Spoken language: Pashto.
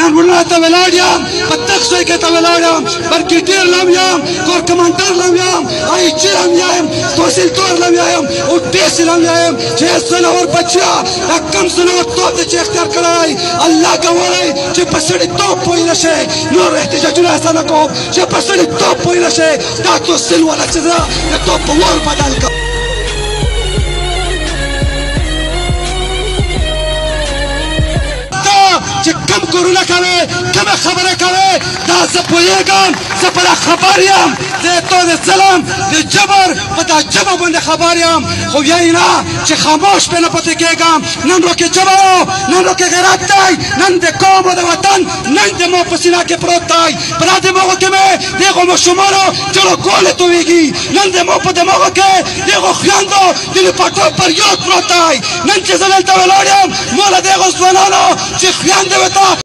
نن ورنا ته ولاړ یم په تخصوص کې ته ولاړ یم برکټیر لم یم کور کمانډر لم یم آی چی لم یم تحصیلدار لم یم او ډیس لم یم چې سنور بچیا کم سنور توپ چې اختیار کړای الله کوي چې په سړی توپ پوي نشي نور احتجاجونه اسانه کوم چې په سړی توپ پوي نشي دا تحصیل ولا چې دا توپ ور بدل کا چې کم کورونه کوي کومه خبره کوي دا زه پوهېږم زه په دا خبر یم زه تو د ظلم د جبر په دا ژبه باندې خبر یم خو یې نه چې خاموش پرې نه پاتې کېږم نن راکې ژبه نن راکې غیرت دی نن د قوم او د وطن نن د ما په سینه کې پروت دی په دا دماغو کې مې د هغو ماشومانو جلو ګولې تویږي نن د ما په دماغو کې د هغو خویندو د لپټو پر یاد پروت دی نن چې زه دلته ولاړ یم ما له د هغو ځوانانو چې خویندې ورته